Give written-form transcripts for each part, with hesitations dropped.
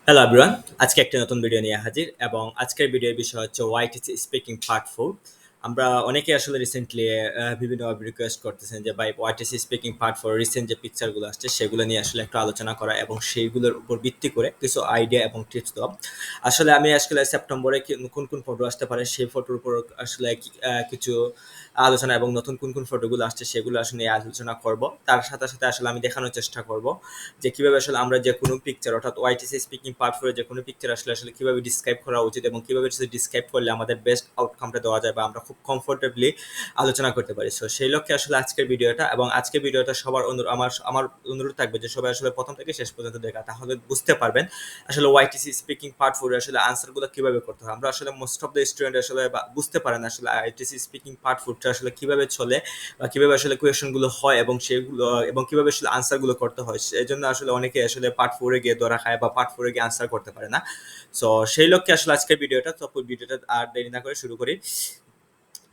Hello everyone, আজকে একটা নতুন ভিডিও নিয়ে হাজির এবং আজকের ভিডিওর বিষয় হচ্ছে ওআইটিসি স্পিকিং পার্ট 4। আমরা অনেকেই আসলে রিসেন্টলি বিভিন্নভাবে রিকোয়েস্ট করতেছেন যে ভাই ওআইটিসি স্পিকিং পার্ট 4 রিসেন্ট যে পিকচারগুলো আসছে সেগুলো নিয়ে আসলে একটু আলোচনা করা এবং সেইগুলোর উপর ভিত্তি করে কিছু আইডিয়া এবং টিপস দেওয়া। আসলে আমি আসলে সেপ্টেম্বরে কোন কোন ফটো আসতে পারে সেই ফটোর উপর আসলে কিছু আলোচনা এবং নতুন কোন কোন ফটোগুলো আসছে সেগুলো আসলে নিয়ে আলোচনা করব। তার সাথে সাথে আসলে আমি দেখানোর চেষ্টা করব যে কিভাবে আসলে আমরা যে কোনো পিকচার অর্থাৎ ওআইটিসি স্পিকিং পার্ট 4 এর যে কোনো পিকচার আসলে আসলে কিভাবে ডিসক্রাইব করা উচিত এবং কিভাবে ডিসক্রাইব করলে আমাদের বেস্ট আউটকামটা দেওয়া যায় বা আমরা খুব কমফোর্টেবলি আলোচনা করতে পারি। সো সেই লক্ষ্যে আসলে আজকের ভিডিওটা এবং আজকের ভিডিওটা সবার আমার অনুরোধ থাকবে যে সবাই আসলে প্রথম থেকে শেষ পর্যন্ত দেখা, তাহলে বুঝতে পারবেন আসলে ওআইটিসি স্পিকিং পার্ট 4 এর আসলে আনসারগুলো কিভাবে করতে হয়। আমরা আসলে মোস্ট অফ দ্য স্টুডেন্ট আসলে বুঝতে পারেন আসলে ওআইটিসি স্পিকিং পার্ট 4 টা আসলে কিভাবে চলে বা কিভাবে আসলে কোয়েশনগুলো হয় এবং সেগুলো এবং কিভাবে আসলে আনসারগুলো করতে হয়। সেজন্য আসলে অনেকে আসলে পার্ট 4 এ গিয়ে ধরা খায় বা পার্ট 4 এ গিয়ে আনসার করতে পারে না। সো সেই লক্ষ্যে আসলে আজকের ভিডিওটা, তো ভিডিওটা আর দেরি না করে শুরু করি।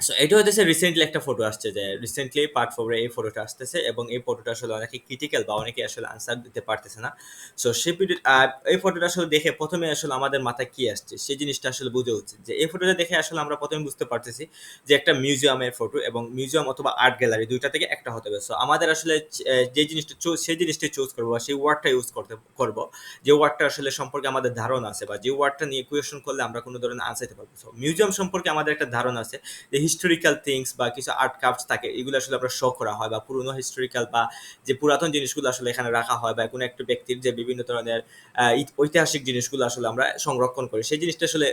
সো এটা হইতেছে রিসেন্টলি একটা ফটো আসছে যে রিসেন্টলি পার্ট 4 এ এই ফটোটা আসতেছে এবং এই ফটোটা আসলে অনেকে ক্রিটিক্যাল বা অনেকে আসলে আনসার দিতে পারতেছে না। সো সেই ভিডিও এই ফটোটা আসলে দেখে প্রথমে আসলে আমাদের মাথায় কি আসছে সেই জিনিসটা আসলে বুঝা উচিত। যে এই ফটোটা দেখে আসলে আমরা প্রথমে বুঝতে পারতেছি যে একটা মিউজিয়ামের ফটো এবং মিউজিয়াম অথবা আর্ট গ্যালারি দুইটা থেকে একটা হতে হবে। সো আমাদের আসলে যে জিনিসটা সেই জিনিসটাই চুজ করবো বা সেই ওয়ার্ডটা ইউজ করবো যে ওয়ার্ডটা আসলে সম্পর্কে আমাদের ধারণা আছে বা যে ওয়ার্ডটা নিয়ে কোয়েশন করলে আমরা কোনো ধরনের আনসার দিতে পারবো। সো মিউজিয়াম সম্পর্কে আমাদের একটা ধারণা আছে যে হিস্টোরিক্যাল থিংস বা কিছু আর্ট ক্রাফটস থাকে, এগুলো আসলে আমরা শো করা হয় বা পুরনো হিস্টোরিক্যাল বা যে পুরাতন জিনিসগুলো আসলে এখানে রাখা হয় বা কোনো একটা ব্যক্তির যে বিভিন্ন ধরনের ঐতিহাসিক জিনিসগুলো আসলে আমরা সংরক্ষণ করি, সেই জিনিসটা আসলে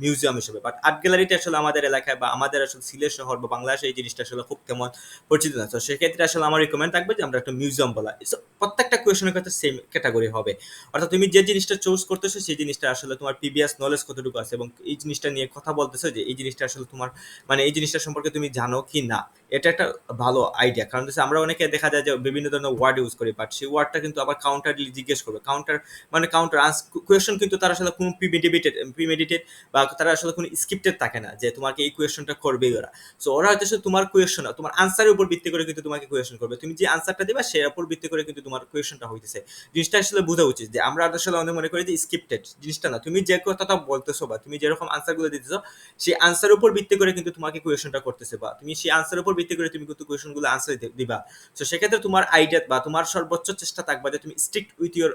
মিউজিয়াম হিসেবে। বাট আর্ট গ্যালারিটা আসলে আমাদের এলাকায় বা আমাদের আসলে সিলেট শহর বা বাংলাদেশে এই জিনিসটা আসলে খুব তেমন পরিচিত না। তো সেক্ষেত্রে আসলে আমার রিকমেন্ড থাকবে যে আমরা একটা মিউজিয়াম বলা। প্রত্যেকটা কোয়েশনের ক্ষেত্রে সেম ক্যাটাগরি হবে, অর্থাৎ তুমি যে জিনিসটা চুজ করতেছো সেই জিনিসটা আসলে তোমার প্রিভিয়াস নলেজ কতটুকু আছে এবং এই জিনিসটা নিয়ে কথা বলতেছো যে এই জিনিসটা আসলে তোমার মানে এই জিনিসটা সম্পর্কে তুমি জানো কি না। এটা একটা ভালো আইডিয়া, কারণ হচ্ছে আমরা অনেকে দেখা যায় যে বিভিন্ন ধরনের ওয়ার্ড ইউজ করি, বাট সেই ওয়ার্ডটা কিন্তু আবার কাউন্টারলি জিজ্ঞেস করবে। কাউন্টার মানে কাউন্টার কোয়েশন কিন্তু তারা আসলে কোনো প্রিমেডিটেড বা তারা আসলে কোনো স্ক্রিপ্টেড থাকে না যে তোমাকে এই কোয়েশনটা করবেই ওরা। সো ওরা হয়তো তোমার কোয়েশন তোমার আনসারের উপর ভিত্তি করে কিন্তু তোমাকে কোয়েশন করবে, তুমি যে আনসারটা দিবা সের উপর ভিত্তি করে কিন্তু তোমার কোয়েশনটা হইতেছে। জিনিসটা আসলে বোঝা উচিত যে আমরা আসলে অনেক মনে করি যে স্ক্রিপ্টেড জিনিসটা না, তুমি যে কথাটা বলতেছো বা তুমি যেরকম আনসারগুলো দিতেছো সেই আনসারের উপর ভিত্তি করে কিন্তু তোমাকে কোয়েশনটা করতেছে বা তুমি সেই আনসারের উপর ভিত্তি করে তুমি কিন্তু কোয়েশনগুলো আনসার দিবা। তো সেক্ষেত্রে তোমার আইডিয়া বা তোমার সর্বোচ্চ চেষ্টা থাকবে যে তুমি strict with your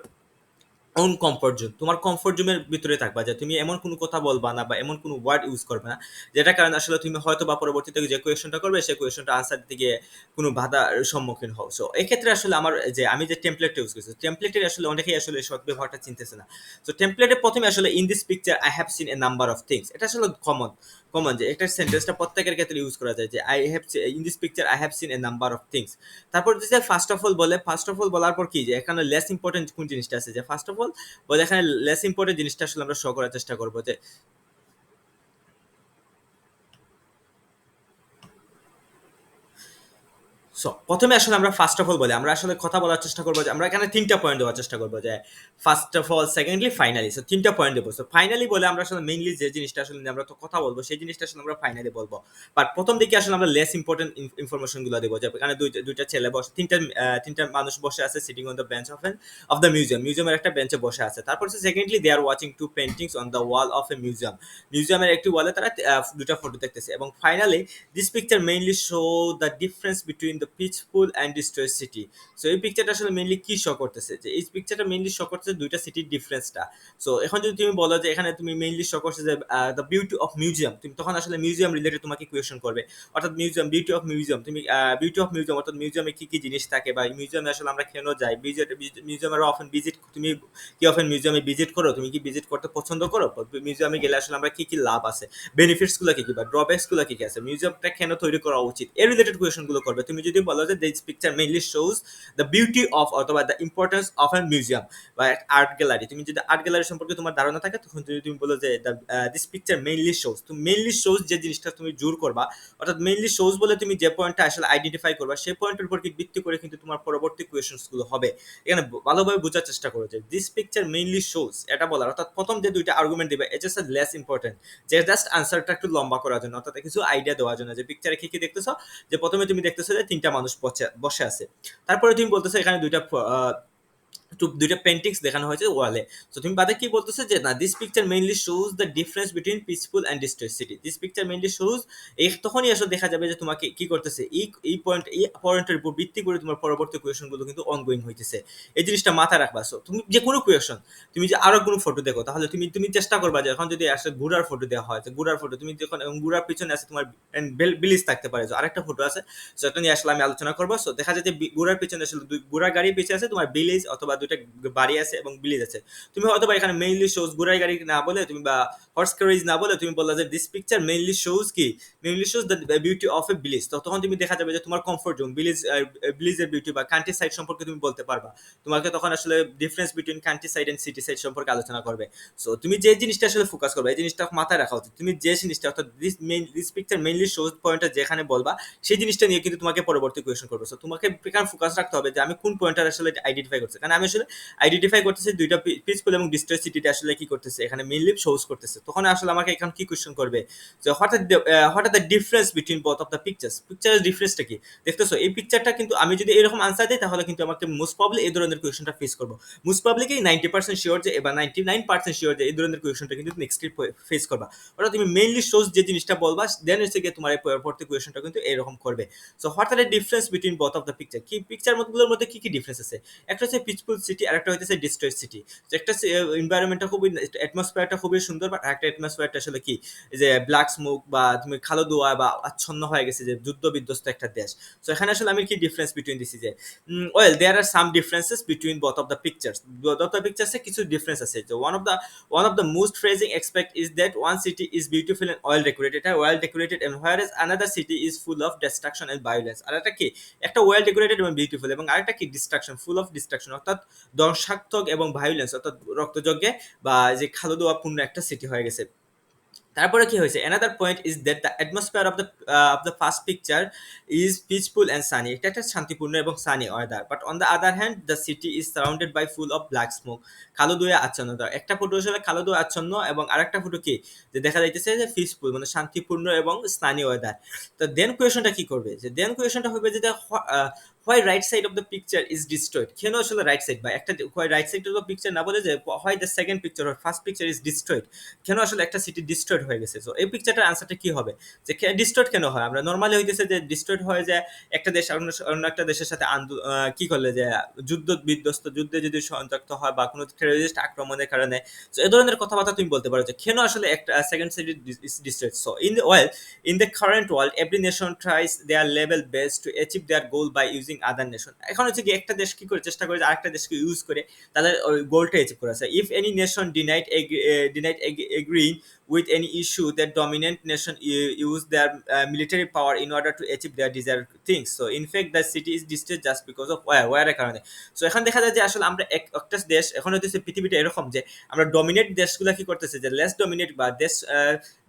own comfort zone, তোমার কমফোর্ট জোনের ভিতরে থাকবা যে তুমি এমন কোনো কথা বলবা না বা এমন কোনো ওয়ার্ড ইউজ করবে না যেটার কারণে আসলে তুমি হয়তো বা পরবর্তীতে যে কোয়েশনটা করবে সেই কোয়েশনটা আনসার দিতে গিয়ে কোনো বাধার সম্মুখীন হও। সো এক্ষেত্রে আসলে আমার যে আমি যে টেমপ্লেটটা ইউজ করছি, টেমপ্লেটের আসলে অনেকেই আসলে সৎ ব্যবহারটা চিনতেছে না। তো টেমপ্লেটে প্রথমে আসলে in this picture I have seen A number of things, এটা আসলে কমন যে একটা সেন্টেন্সটা প্রত্যেকের ক্ষেত্রে ইউজ করা যায় যে I have in this picture I have seen A number of things. তারপর যে ফার্স্ট অফ অল বলে, ফার্স্ট অফ অল বলার পর কি যে এখানে লেস ইম্পর্টেন্ট কোন জিনিসটা আছে যে ফার্স্ট অফ অল বলে, এখানে লেস ইম্পর্টেন্ট জিনিসটা আসলে আমরা শো করার চেষ্টা করবো যে সো প্রথমে আসলে আমরা ফার্স্ট অফ অল বলি, আমরা আসলে কথা বলার চেষ্টা করবো যে আমরা এখানে তিনটা পয়েন্ট দেওয়ার চেষ্টা করবো যে first of all, secondly, finally. So তিনটা পয়েন্ট দেবো। সো ফাইনালি বলে আমরা আসলে মেইনলি যে জিনিসটা আসলে নিয়ে আমরা তো কথা বলবো সেই জিনিসটা আসলে আমরা ফাইনালি বলবো। বাট প্রথম দিকে আসলে আমরা লেস ইম্পর্টেন্ট ইনফরমেশন গুলো দেবো যে এখানে দুইটা ছেলে বসে, তিনটা মানুষ বসে আছে sitting on the bench of the মিউজিয়ামের একটা বেঞ্চে বসে আছে। তারপর secondly they are watching two paintings on the wall of a মিউজিয়ামের একটি ওয়ালে তারা দুটা ফটো দেখতেছে। এবং finally this picture mainly show the difference between the peaceful and destroyed city. So এই পিকচারটা আসলে মেইনলি কি শো করতেছে যে এই পিকচারটা মেইনলি শো করতেছে দুইটা সিটির ডিফারেন্সটা। সো এখন যদি তুমি বলো যে এখানে তুমি মেইনলি শো করছে যে দ্য বিউটি অফ মিউজিয়াম, তুমি তখন আসলে মিউজিয়াম রিলেটেড তোমাকে কোয়েশ্চেন করবে, অর্থাৎ বিউটি অফ মিউজিয়াম, তুমি বিউটি অফ মিউজিয়াম অর্থাৎ মিউজিয়ামে কি কি জিনিস থাকে বা মিউজিয়ামে আসলে আমরা কেন যাই, মিউজিয়ামের অফেন ভিজিট, তুমি কি অফেন মিউজিয়ামে ভিজিট করো, তুমি কি ভিজিট করতে পছন্দ করো, মিউজিয়ামে গেলে আসলে আমরা কি কি লাভ আছে, বেনিফিটস গুলো কি কি বা ড্রব্যাকস গুলো কি কি আছে, মিউজিয়ামটা কেন তৈরি করা উচিত, এই রিলেটেড কোয়েশ্চেন গুলো করবে। তুমি যদি বলো যে this picture mainly shows the beauty of অথবা the importance of a museum বা আর্ট গ্যালারি, তুমি যদি আর্ট গ্যালারি সম্পর্কে তোমার ধারণা থাকে তখন যদি তুমি বলো যে দিস পিকচার মেইনলি শোজ, তুমি মেইনলি শোজ যে জিনিসটা তুমি জোর করবা, অর্থাৎ মেইনলি শোজ বলে তুমি যে পয়েন্টটা আসলে আইডেন্টিফাই করবা সেই পয়েন্টের উপর ভিত্তি করে কিন্তু তোমার পরবর্তী কোয়েশ্চেনস গুলো হবে। এখানে ভালোভাবে বোঝার চেষ্টা করো যে দিস পিকচার মেইনলি শোজ, এটা বলার অর্থাৎ প্রথম যে দুইটা আর্গুমেন্ট দিবে এটা জাস্ট লেস ইম্পর্টেন্ট, যে জাস্ট আনসারটা একটু লম্বা করার জন্য, অর্থাৎ কিছু আইডিয়া দেওয়ার জন্য যে পিকচারে কি কি দেখতেছো। যে প্রথমে তুমি দেখতেছো যে তিনটা মানুষ বসে আছে, তারপরে তুমি বলতেছো এখানে দুইটা দুইটা পেন্টিংস দেখানো হয়েছে ওয়ালে। তো তুমি বাদে কি বলতেছে যে না, this picture mainly shows the difference between peaceful and distress city. This picture mainly shows, এই তখনই আসলে দেখা যাবে যে তোমাকে কি করতেছে, এই পয়েন্টের উপর ভিত্তি করে তোমার পরবর্তী কোয়েশনগুলো কিন্তু অনগোয়িং হইতেছে। এই জিনিসটা মাথায় রাখবা। সো তুমি যে কোনো কোয়েশন, তুমি যে আরো কোনো ফটো দেখো, তাহলে তুমি চেষ্টা করবা যে এখন যদি আসলে ঘোড়ার ফটো দেওয়া হয়, তো ঘোড়ার ফটো তুমি যখন ঘোড়ার পিছনে আছে তোমার বিলিজ থাকতে পারে। আরেকটা ফটো আছে, সেটা নিয়ে আসলে আমি আলোচনা করবো। সো দেখা যায় যে ঘোড়ার পিছনে আসলে ঘোড়ার গাড়ির পিছনে আছে তোমার ভিলেজ অথবা দুইটা বাড়ি আছে এবং ভিলেজ আছে। তুমি হয়তো বা এখানে মেইনলি শোজ ঘোড়ার গাড়ি না বলে, তুমি বা হর্স ক্যারেজ না বলে তুমি বললা যে দিস পিকচার মেইনলি শোজ কি, mainly shows the beauty of a village. তো তখন তুমি দেখা যাবে যে তোমার কমফোর্ট জোন ভিলেজের বিউটি বা কান্ট্রি সাইড সম্পর্কে তুমি বলতে পারবা। তোমাকে তখন আসলে difference between countryside and city side সম্পর্কে আলোচনা করবে। সো তুমি যে জিনিসটা আসলে ফোকাস করবে, এই জিনিসটা মাথায় রাখা উচিত। তুমি যে জিনিসটা অর্থাৎ দিস পিকচার মেইনলি শোজ পয়েন্টটা যেখানে বলবা, সেই জিনিসটা নিয়ে কিন্তু তোমাকে পরবর্তী কোয়েশন করবে। সো তোমাকে এখানে ফোকাস রাখতে হবে যে আমি কোন পয়েন্টার আসলে আইডেন্টিফাই করছি। কারণ আমি আসলে আইডেন্টিফাই করতেছি দুইটা পিসফুল এবং ডিস্ট্রেস সিটিতে আসলে কি করতেছে, এখানে মেইনলি শোজ করতেছে। তখন আসলে আমাকে এখন কি কোয়েশন করবে যে what are the difference between both of the pictures. পিকচারের ডিফারেন্সটা কি দেখতেছো? এই পিকচারটা কিন্তু আমি যদি এরকম আনসার দিই, তাহলে কিন্তু আমাকে মোস্ট প্রবাবলি এই ধরনের কোয়েশনটা ফেস করবো। মোস্ট প্রবাবলি কি 90% শিওর যে, বা 99% শিওর যে এই ধরনের কোয়েশনটা কিন্তু নেক্সট ফেস করবা। ওটা তুমি মেইনলি শোজ যে জিনিসটা বলবা, দেন হচ্ছে গিয়ে তোমার এই পরবর্তী কোয়েশনটা কিন্তু এরকম করবে। So what are the difference between both of the picture, কি পিকচারগুলোর মধ্যে কি কি ডিফারেন্স আছে? একটা হচ্ছে পিসফুল সিটি আর একটা হচ্ছে ডিস্ট্রয়েড সিটি। তো একটা এনভায়রনমেন্টটা খুবই, অ্যাটমসফিয়ারটা খুবই সুন্দর, বাট একটা অ্যাটমসফিয়ারটা আসলে কি, যে ব্ল্যাক স্মোক বা তুমি কালো ধোঁয়া বা আচ্ছন্ন হয়ে গেছে, যে যুদ্ধ বিধ্বস্ত একটা দেশ। সো এখানে আসলে আমি কি ডিফারেন্স বিটুইন দিছি যে well there are some differences between both of the pictures. Both of the পিকচার্সে কিছু ডিফারেন্স আছে। যে one of the most phrasing aspect is that one city is beautiful and oil decorated, well decorated, and whereas another city is full of destruction and violence. আর একটা কি, একটা well decorated এবং beautiful, এবং আরেকটা কি distraction, full of distraction, অর্থাৎ ধ্বংসাত্মক এবং ভায়োলেন্স অর্থাৎ রক্তযজ্ঞে বা যে খালুদোয়াপূর্ণ একটা সিটি হয়ে গেছে। তারপরে কি হয়েছে, another point is that the atmosphere of the first picture is peaceful and sunny, এটা একটা শান্তিপূর্ণ এবং sunny weather, but on the other hand the city is surrounded by full of black smoke, কালো ধুয়ে আচ্ছন্ন। একটা ফটো আসলে কালো ধুয়ে আচ্ছন্ন, এবং আরেকটা ফটো কি, যে দেখা যাইতেছে যে পিসফুল মানে শান্তিপূর্ণ এবং সানি ওয়েদার। তো দেন কোয়েশনটা কি করবে, যে দেন কোয়েশনটা হবে যে why right side of the picture is destroyed, কেন আসলে রাইট সাইড বা একটা why right side of the picture না বলে যে why the second picture or first picture is destroyed, কেন আসলে একটা সিটি ডিস্ট্রয়েড হয়ে গেছে। সো এই পিকচারটার আনসারটা কি হবে, যে ডিস্ট্রয়েড কেন হয়? আমরা নরমালি হইতেছে যে ডিস্ট্রয়েড হয় যে একটা দেশ অন্য একটা দেশের সাথে কি করলে, যে যুদ্ধ বিধ্বস্ত, যুদ্ধে যদি সংযুক্ত হয় বা কোনো টেররিস্ট আক্রমণের কারণে। সো এই ধরনের কথাবার্তা তুমি বলতে পারো যে কেন আসলে একটা second city is destroyed. So in the current world every nation tries their level best to achieve their goal by using other nation। এখন হচ্ছে কি, একটা দেশ কি করে চেষ্টা করে যে আরেকটা দেশকে ইউজ করে তাদের গোলটা অ্যাচিভ করা যায়। If any nation denied agreeing with any issue, that dominant nation use their military power in order to achieve their desired things. So in fact the city is destroyed just because of where এর কারণে। So এখন দেখা যায় যে আসলে আমরা একটা দেশ, এখন হচ্ছে পৃথিবীটা এরকম যে আমরা ডমিনেট দেশগুলো কি করতেছে, যে লেস ডমিনেট বা দেশ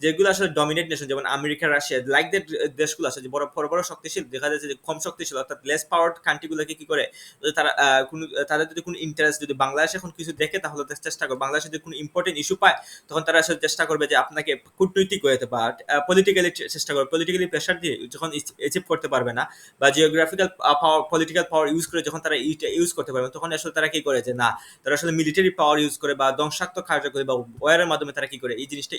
যেগুলো আসলে ডমিনেট নেশন, যেমন আমেরিকা, রাশিয়া, লাইক দ্যাট দেশগুলো আছে যে বড় শক্তিশালী, দেখা যাচ্ছে যে কম শক্তিশালী অর্থাৎ লেস পাওয়ার কান্ট্রিগুলোকে কি করে, তারা তাদের যদি কোনো ইন্টারেস্ট, যদি বাংলাদেশ এখন কিছু দেখে, তাহলে চেষ্টা করবে, বাংলাদেশে যদি কোনো ইম্পর্টেন্ট ইস্যু পায়, তখন তারা আসলে চেষ্টা করবে যে আপনাকে কূটনৈতিক হতে বা পলিটিক্যালি চেষ্টা করবে, পলিটিক্যালি প্রেশার দিয়ে যখন অ্যাচিভ করতে পারবে না, বা জিওগ্রাফিক্যাল পাওয়ার, পলিটিক্যাল পাওয়ার ইউজ করে যখন তারা ইউজ করতে পারবে, তখন আসলে তারা কি করে, যে না, তারা আসলে মিলিটারি পাওয়ার ইউজ করে বা ধ্বংসাত্মক কার্যকরী বা ওয়ারের মাধ্যমে তারা কি করে এই জিনিসটা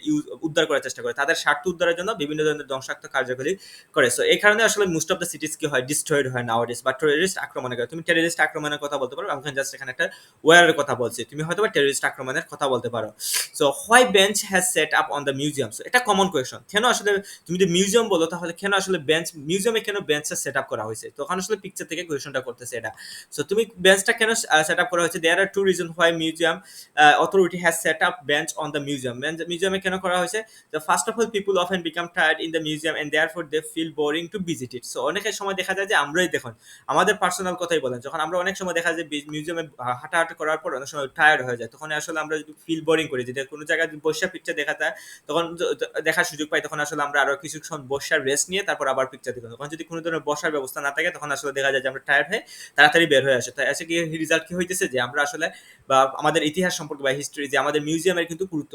উদ্ধার করার চেষ্টা করে, তাদের স্বার্থ উদ্ধারের জন্য বিভিন্ন ধরনের ধ্বংসাত্মক কার্যকরী করে। সো এই কারণে আসলে মোস্ট অফ দ্য সিটিজ কি হয়, ডিস্ট্রয়েড হয় নাওয়াডেজ, বা টেররিস্ট আক্রমণের করে। তুমি টেররিস্ট আক্রমণের কথা বলতে পারো, আমি জাস্ট এখানে একটা ওয়ারের কথা বলছি, তুমি হয়তো বা টেররিস্ট আক্রমণের কথা বলতে পারো। So why bench has set up on the museum, so এটা কমন কোয়েশন, কেন আসলে তুমি যদি মিউজিয়াম বলো, তাহলে কেন আসলে মিউজিয়ামে কেন বেঞ্চটা সেট আপ করা হয়েছে, তখন আসলে পিকচার থেকে কোয়েশনটা করতেছে এটা। সো তুমি বেঞ্চটা কেন সেট আপ করা হয়েছে, there are two reason why museum authority has set up bench on the museum। মিউজিয়ামে কেন করা হয়েছে, the first of all people often become tired in the museum and therefore they feel boring to visit it। So অনেকের সময় দেখা যায় যে আমরাই দেখুন, আমাদের পার্সোনাল কথাই বলেন, যখন আমরা অনেক সময় দেখা যায় মিউজিয়ামে হাঁটাহাঁটি করার পর অনেক সময় টায়ার্ড হয়ে যায়, তখন আসলে আমরা যদি ফিল বোরিং করি, যদি কোনো জায়গায় বসে পিকচার দেখা যায়, তখন দেখার সুযোগ পাই তখন আসলে আমরা আরো কিছুক্ষণ বসার রেস্ট নিয়ে তারপর আবার পিকচার দেখি। তখন যদি কোনো ধরনের বসার ব্যবস্থা না থাকে তখন আসলে দেখা যায় যে আমরা টায়ার্ড হয়ে তাড়াতাড়ি বের হয়ে আসে। তাই আছে কি রেজাল্ট কি হইতেছে যে আমরা আসলে বা আমাদের ইতিহাস সম্পর্কে বা হিস্ট্রি যে আমাদের মিউজিয়ামের কিন্তু গুরুত্ব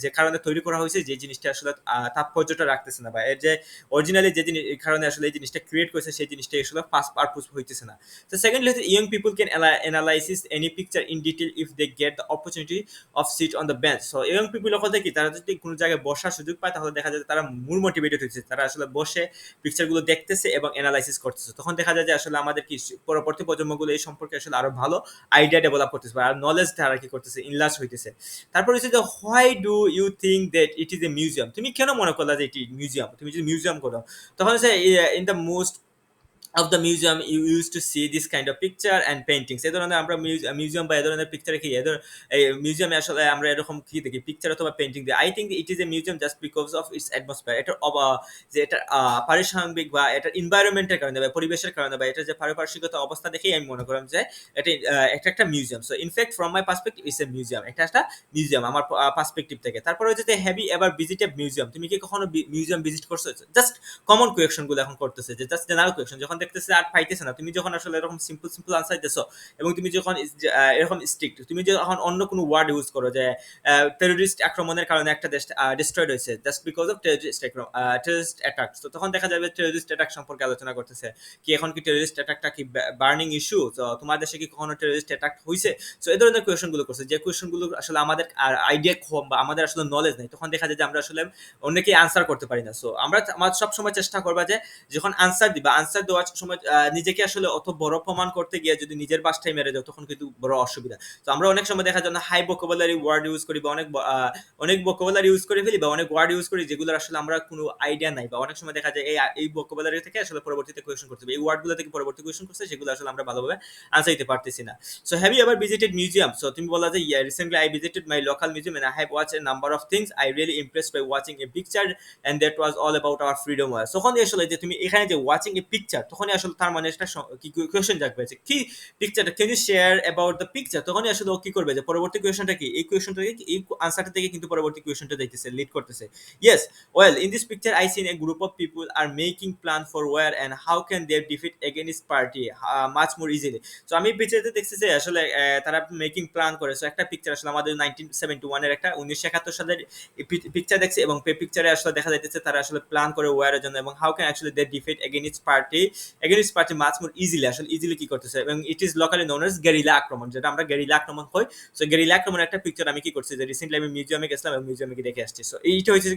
যে কারণে তৈরি করা হয়েছে যে জিনিসটা আসলে তাৎপর্যটা রাখতেছে না বা এর যে অরিজিনালি যে জিনিস কারণে আসলে এই জিনিসটা ক্রিয়েট করেছে সেই জিনিসটা আসলে ফার্স্ট পারপোজ হইতেছে না। তো সেকেন্ডলি হচ্ছে young people can analysis any picture in detail if they get the opportunity of sit on the bench. So young people কথা কি তারা যদি কোনো জায়গায় বসার সুযোগ পায় তাহলে দেখা যায় তারা মূল মোটিভেটেড হচ্ছে, তারা আসলে বসে পিকচারগুলো দেখতেছে এবং অ্যানালাইসিস করতেছে। তখন দেখা যায় যে আসলে আমাদের কি পরবর্তী প্রজন্মগুলো এই সম্পর্কে আসলে আরো ভালো আইডিয়া ডেভেলপ করতেছে আর নলেজ তারা কি করতেছে ইনলার্জ হইতেছে। তারপর হচ্ছে যে why do you think that it is a museum, তুমি কেন মনে করলা যে এটি মিউজিয়াম, তুমি যদি মিউজিয়াম করো তখন হচ্ছে in the most of the museum you used to see this kind of picture and paintings। এই ধরনের আমরা মিউজিয়াম বা এই ধরনের পিকচারে কি এই মিউজিয়ামে আসলে আমরা এরকম কি দেখি পিকচার অথবা পেন্টিং দিয়ে। I think it is a museum just because of its atmosphere, এটার যে এটার পারিসাংবিক বা এটার এনভায়রনমেন্টের কারণে বা পরিবেশের কারণে বা এটার যে পারিপার্শ্বিকতা অবস্থা দেখেই আমি মনে করলাম যে এটা একটা museum. So in fact from my perspective it's a museum, এটা একটা মিউজিয়াম আমার পার্সপেক্টিভ থেকে। তারপরে হচ্ছে যে have you ever visited museum, তুমি কি কখনো মিউজিয়াম ভিজিট করছো? জাস্ট কমন কোয়েকশন গুলো এখন করতেছে যে জাস্ট জেনারেল কোয়েকশন, যখন দেখতেছে আর পাইতেছে না, তুমি যখন আসলে এরকম সিম্পল আনসার দিছো এবং তুমি যখন এরকম স্ট্রিক্ট, তুমি যখন অন্য কোনো ওয়ার্ড ইউজ করো যে টেররিস্ট আক্রমণের কারণে একটা দেশ ডিস্ট্রয়েড হয়েছে just because of terrorist attack, তো তখন দেখা যাবে টেররিস্ট অ্যাটাক সম্পর্কে আলোচনা করতেছে কি এখন কি টেররিস্ট অ্যাটাকটা কি বার্নিং ইস্যু, তো তোমার দেশে কি কখনো টেররিস্ট অ্যাটাক হয়েছে? সো এই ধরনের কোয়েশন গুলো করছে যে কোয়েশন গুলো আসলে আমাদের আইডিয়া কম বা আমাদের আসলে নলেজ নেই, তখন দেখা যায় যে আমরা আসলে অনেকেই আনসার করতে পারি না। সো আমরা সবসময় চেষ্টা করবা যে যখন আনসার দিবা আনসার দেওয়ার সময় নিজেকে আসলে অত বড় প্রমাণ করতে গিয়ে যদি নিজের বাসটাই মেরে যাও তখন কিন্তু বড় অসুবিধা। তো আমরা অনেক সময় দেখা যায় না হাই ভোকাবুলারি ওয়ার্ড ইউজ করি বা অনেক ভোকাবুলারি ইউজ করে ফেলি বা অনেক ওয়ার্ড ইউজ করি যেগুলো আসলে আমরা কোনো আইডিয়া নাই, বা অনেক সময় দেখা যায় এই ভোকাবুলারি থেকে আসলে পরবর্তীতে কোয়েশ্চন করতে হবে, এই ওয়ার্ডগুলো থেকে পরবর্তী কোয়েশ্চন করছে সেগুলো আসলে আমরা ভালোভাবে আনসার দিতে পারতেছি না। So have you ever visited museum? So তুমি বলা যে recently I visited my local museum and I have watched a number of things I really impressed by watching a picture and that was all about our freedom war. তখন আসলে যে তুমি এখানে যে watching a picture তখনই আসলে তার মানে একটা কি কোয়েশ্চন জাগবে যে কি পিকচারটা can you share about the picture, তখনই আসলে ও কি করবে যে পরবর্তী কোয়েশ্চনটা কি এই কোয়েশ্চনটা কি এই আনসারটা থেকে কিন্তু পরবর্তী কোয়েশ্চনটা দেখতেছে লিড করতেছে। Yes well in this picture I seen a group of people are making plan for war and how can they defeat against party much more easily. So আমি পিকচারতে দেখছি যে আসলে তারা মেকিং প্ল্যান করে। সো একটা picture আসলে আমাদের 1971 এর একটা 1971 সালের পিকচার দেখছি এবং পিকচারে আসলে দেখা যাইতেছে তারা আসলে প্ল্যান করে ওয়ারের জন্য এবং how can actually they defeat against party much more easily, আসলে ইজিলি কি করতেছে এবং it is locally known as guerrilla আক্রমণ, যেটা আমরা গেরিলা আক্রমণ হয়। সো গেরিলা আক্রমণ একটা পিকচার আমি কি করছি যে রিসেন্টলি আমি মিউজিয়ামে গেছিলাম এবং মিউজিয়ামে গিয়ে দেখে আসছি। সো এইটা হচ্ছে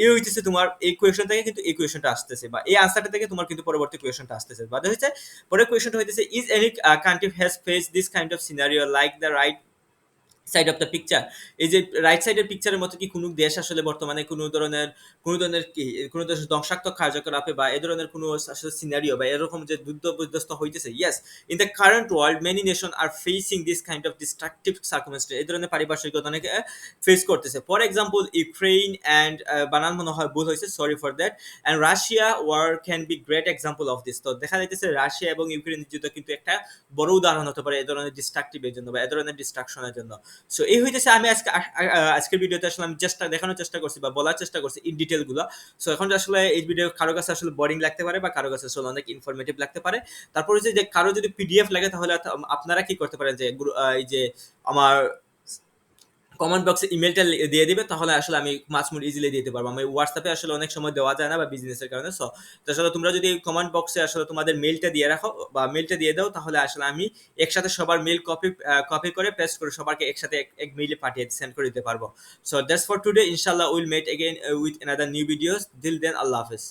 এই হইতেছে তোমার এই কোয়েশন থেকে কিন্তু এই কোয়েশনটা আসতেছে বা এই আনসারটা থেকে তোমার কিন্তু পরবর্তী কোয়েশনটা আসতেছে। বাদ হচ্ছে পরের কোয়েশনটা হইতেছে is any country has face this kind of scenario like the right side of the picture. এই যে রাইট সাইডের পিকচারের মতো কি কোনো দেশ আসলে বর্তমানে কোনো ধরনের কি কোনো দেশ ধ্বংসাত্মক কার্যকলাপে বা এই ধরনের কোনো আসলে সিনারিও বা এরকম যে যুদ্ধ বিধ্বস্ত হইতেছে? Yes, in the current world many nation are facing this kind of destructive circumstance, এই ধরনের পারিপার্শ্বিকতা অনেকে ফেস করতেছে। ফর এক্সাম্পল ইউক্রেন অ্যান্ড বানান মনে হয় ভুল হয়েছে, sorry for that, and Russia war can be great example of this. তো দেখা যাইতেছে রাশিয়া এবং ইউক্রেন যুদ্ধ কিন্তু একটা বড় উদাহরণ হতে পারে এই ধরনের ডিস্ট্রাকটিভের জন্য বা এই ধরনের ডিস্ট্রাকশনের জন্য। সো এই হইতেছে আমি আজকের ভিডিওতে আসলে আমি দেখানোর চেষ্টা করছি বা বলার চেষ্টা করছি ইন ডিটেল গুলো। সো এখন আসলে এই ভিডিও কারো কাছে আসলে বোরিং লাগতে পারে বা কারো কাছে আসলে অনেক ইনফরমেটিভ লাগতে পারে। তারপর হচ্ছে যে কারো যদি পিডিএফ লাগে তাহলে আপনারা কি করতে পারেন যে এই যে আমার কমেন্ট বক্সে ইমেলটা দিয়ে দিবে, তাহলে আসলে আমি মাছ মোর ইজিলি দিতে পারবো। আমি হোয়াটসঅ্যাপে আসলে অনেক সময় দেওয়া যায় না বা বিজনেসের কারণে। সো আসলে তোমরা যদি কমেন্ট বক্সে আসলে তোমাদের মেলটা দিয়ে রাখো বা মেলটা দিয়ে দাও তাহলে আসলে আমি একসাথে সবার মেল কপি করে পেস্ট করে সবাইকে একসাথে এক মেইলে পাঠিয়ে সেন্ড করে দিতে পারবো। সো দ্যাটস ফর টুডে, ইনশাআল্লাহ will meet again with another new videos. Till then আল্লাহ হাফেজ।